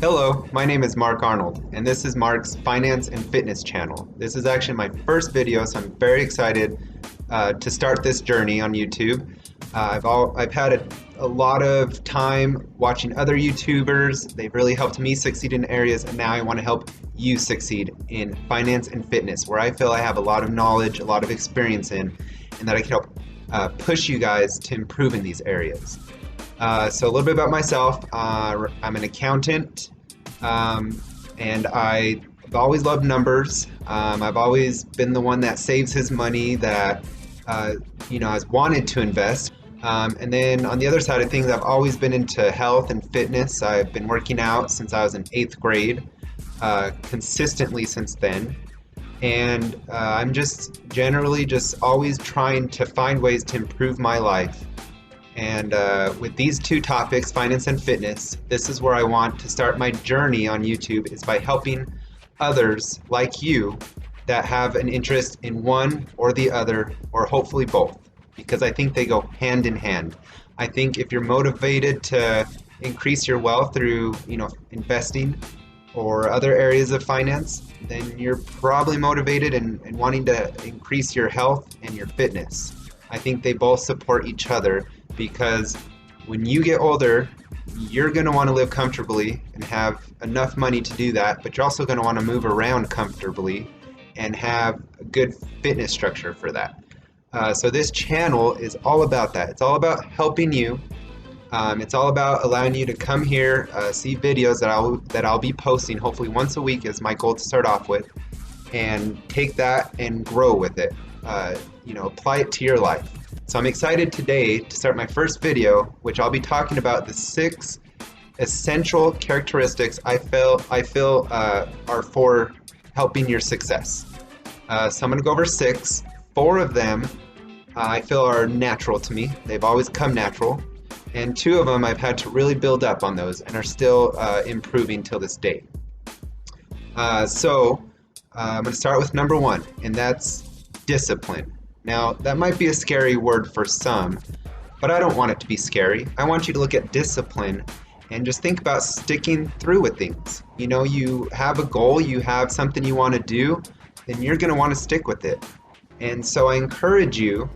Hello, my name is Mark Arnold, and this is Mark's Finance and Fitness channel. This is actually my first video, so I'm very excited to start this journey on YouTube. I've had a lot of time watching other YouTubers. They've really helped me succeed in areas, and now I want to help you succeed in finance and fitness, where I feel I have a lot of knowledge, a lot of experience in, and that I can help push you guys to improve in these areas. So a little bit about myself. I'm an accountant, and I've always loved numbers. I've always been the one that saves his money, that has wanted to invest. And then on the other side of things, I've always been into health and fitness. I've been working out since I was in 8th grade, consistently since then. And I'm just generally just always trying to find ways to improve my life. And with these two topics, finance and fitness, this is where I want to start my journey on YouTube, is by helping others like you that have an interest in one or the other, or hopefully both, because I think they go hand in hand. I think if you're motivated to increase your wealth through, investing or other areas of finance, then you're probably motivated and wanting to increase your health and your fitness. I think they both support each other, because when you get older, you're going to want to live comfortably and have enough money to do that, but you're also going to want to move around comfortably and have a good fitness structure for that. So this channel is all about that. It's all about helping you. It's all about allowing you to come here, see videos that I'll be posting hopefully once a week, is my goal to start off with, and take that and grow with it. Apply it to your life. So I'm excited today to start my first video, which I'll be talking about the 6 essential characteristics I feel are for helping your success. So I'm going to go over 6. 4 of them I feel are natural to me. They've always come natural. And 2 of them I've had to really build up on those and are still improving till this day. So I'm going to start with number 1, and that's discipline. Now, that might be a scary word for some, but I don't want it to be scary. I want you to look at discipline and just think about sticking through with things. You have a goal, you have something you want to do, then you're going to want to stick with it. And so I encourage you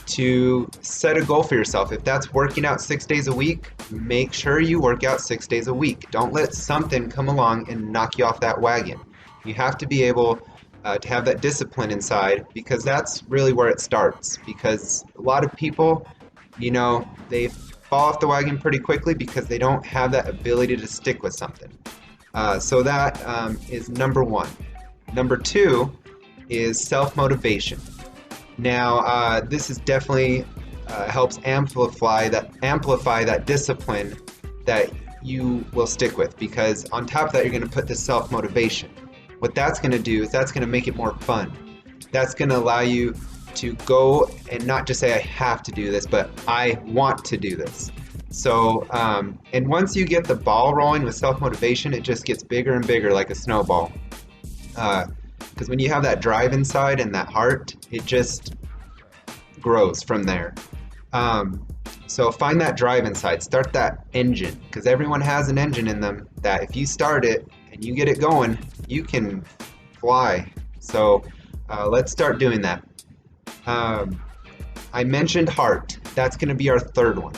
to set a goal for yourself. If that's working out 6 days a week, make sure you work out 6 days a week. Don't let something come along and knock you off that wagon. You have to be able to have that discipline inside, because that's really where it starts. Because a lot of people, they fall off the wagon pretty quickly because they don't have that ability to stick with something. So that is number 1. Number 2 is self-motivation. Now, this is definitely helps amplify that discipline that you will stick with, because on top of that, you're going to put the self-motivation. What that's going to do is that's going to make it more fun. That's going to allow you to go and not just say, I have to do this, but I want to do this. So, and once you get the ball rolling with self-motivation, it just gets bigger and bigger, like a snowball. Because when you have that drive inside and that heart, it just grows from there. So find that drive inside, start that engine, because everyone has an engine in them that if you start it and you get it going, you can fly. So let's start doing that. I mentioned heart. That's going to be our 3rd one.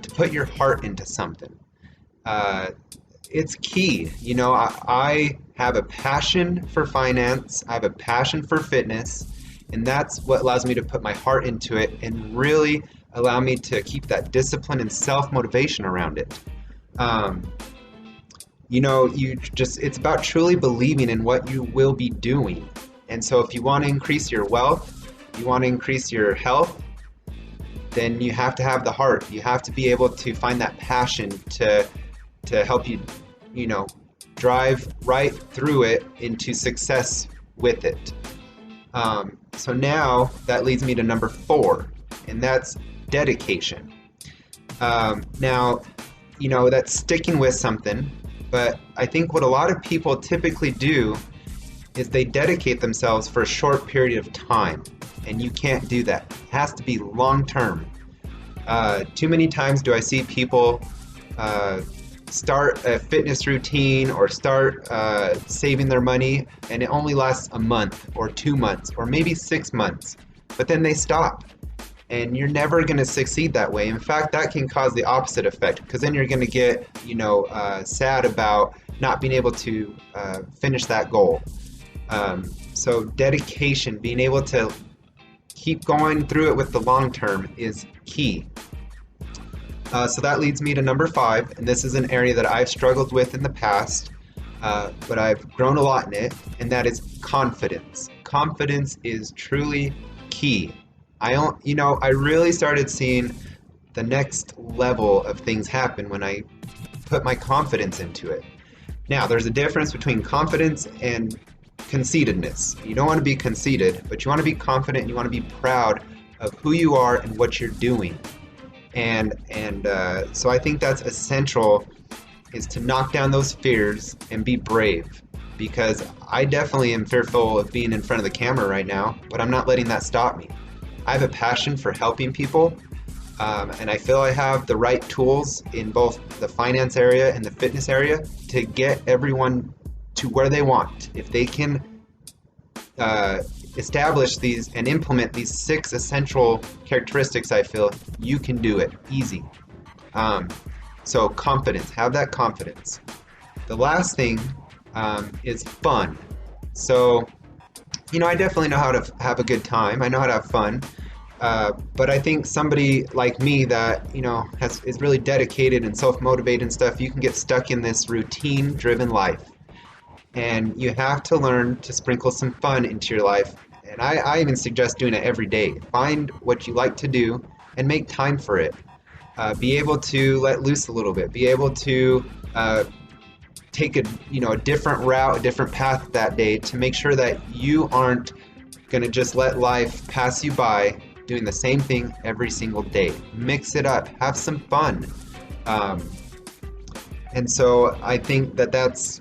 To put your heart into something. It's key. I have a passion for finance. I have a passion for fitness. And that's what allows me to put my heart into it and really allow me to keep that discipline and self-motivation around it. It's about truly believing in what you will be doing. And so if you want to increase your wealth, you want to increase your health, then you have to have the heart. You have to be able to find that passion to help you, drive right through it into success with it. So now that leads me to number 4, and that's dedication. Now, that's sticking with something, but I think what a lot of people typically do is they dedicate themselves for a short period of time, and you can't do that. It has to be long term. Too many times do I see people start a fitness routine or start saving their money, and it only lasts a month or 2 months or maybe 6 months, but then they stop. And you're never going to succeed that way. In fact, that can cause the opposite effect, because then you're going to get, sad about not being able to finish that goal. So dedication, being able to keep going through it with the long term is key. So that leads me to number 5, and this is an area that I've struggled with in the past, but I've grown a lot in it, and that is confidence. Confidence is truly key. I really started seeing the next level of things happen when I put my confidence into it. Now, there's a difference between confidence and conceitedness. You don't want to be conceited, but you want to be confident and you want to be proud of who you are and what you're doing. And so I think that's essential, is to knock down those fears and be brave, because I definitely am fearful of being in front of the camera right now, but I'm not letting that stop me. I have a passion for helping people, and I feel I have the right tools in both the finance area and the fitness area to get everyone to where they want. If they can establish these and implement these 6 essential characteristics, I feel you can do it easy. So confidence, have that confidence. The last thing is fun. So I definitely know how to have a good time. I know how to have fun. But I think somebody like me that, is really dedicated and self-motivated and stuff, you can get stuck in this routine-driven life. And you have to learn to sprinkle some fun into your life. And I even suggest doing it every day. Find what you like to do and make time for it. Be able to let loose a little bit. Be able to take a different route, a different path that day, to make sure that you aren't going to just let life pass you by doing the same thing every single day. Mix it up, have some fun. And so I think that that's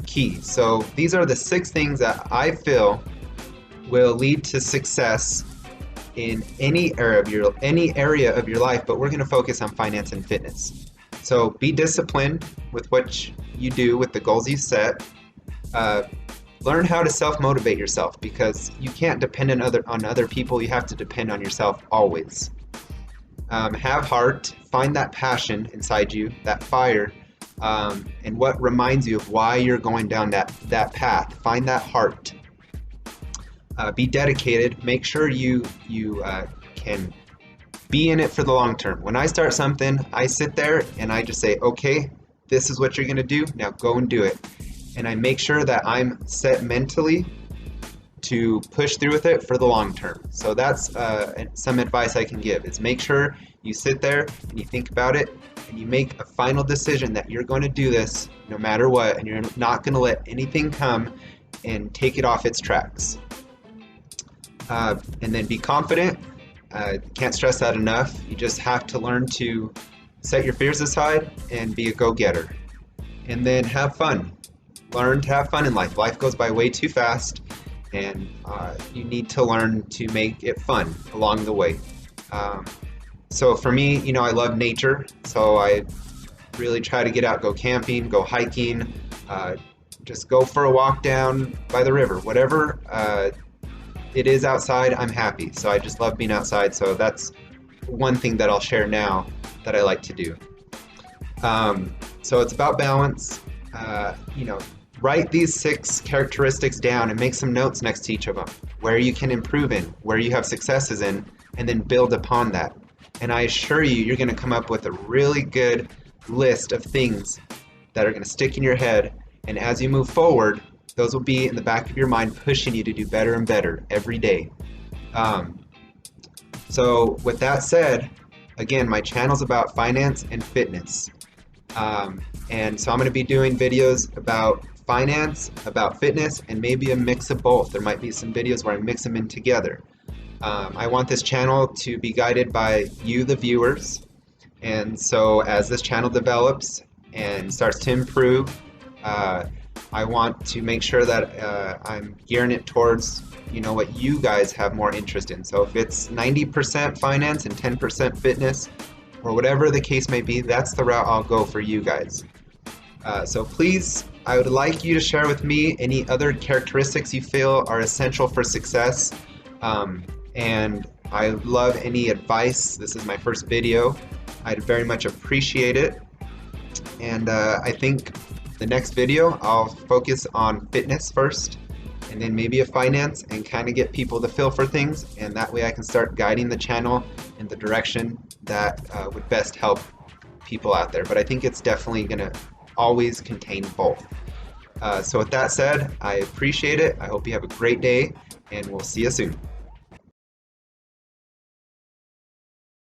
key. So these are the 6 things that I feel will lead to success in any area of your life, but we're going to focus on finance and fitness. So be disciplined with what you do, with the goals you set. Learn how to self-motivate yourself, because you can't depend on other people. You have to depend on yourself always. Have heart. Find that passion inside you, that fire, and what reminds you of why you're going down that path. Find that heart. Be dedicated. Make sure you can be in it for the long term. When I start something, I sit there and I just say, okay, this is what you're going to do. Now go and do it. And I make sure that I'm set mentally to push through with it for the long term. So that's some advice I can give, is make sure you sit there and you think about it and you make a final decision that you're going to do this no matter what, and you're not going to let anything come and take it off its tracks. And then be confident. Can't stress that enough. You just have to learn to set your fears aside and be a go-getter. And then have fun. Learn to have fun in life. Life goes by way too fast, and you need to learn to make it fun along the way. So for me, I love nature, so I really try to get out, go camping, go hiking, just go for a walk down by the river. Whatever it is outside, I'm happy. So I just love being outside. So that's one thing that I'll share now that I like to do. So it's about balance. Write these 6 characteristics down and make some notes next to each of them, where you can improve in, where you have successes in, and then build upon that. And I assure you, you're going to come up with a really good list of things that are going to stick in your head. And as you move forward, those will be in the back of your mind, pushing you to do better and better every day. So with that said, again, my channel's about finance and fitness. And so I'm going to be doing videos about finance, about fitness, and maybe a mix of both. There might be some videos where I mix them in together. I want this channel to be guided by you, the viewers. And so as this channel develops and starts to improve, I want to make sure that I'm gearing it towards what you guys have more interest in. So if it's 90% finance and 10% fitness, or whatever the case may be, that's the route I'll go for you guys. So please, I would like you to share with me any other characteristics you feel are essential for success. And I love any advice. This is my first video. I'd very much appreciate it. And I think the next video I'll focus on fitness first, and then maybe a finance, and kind of get people to feel for things, and that way I can start guiding the channel in the direction that would best help people out there. But I think it's definitely going to always contain both. So with that said, I appreciate it. I hope you have a great day, and we'll see you soon.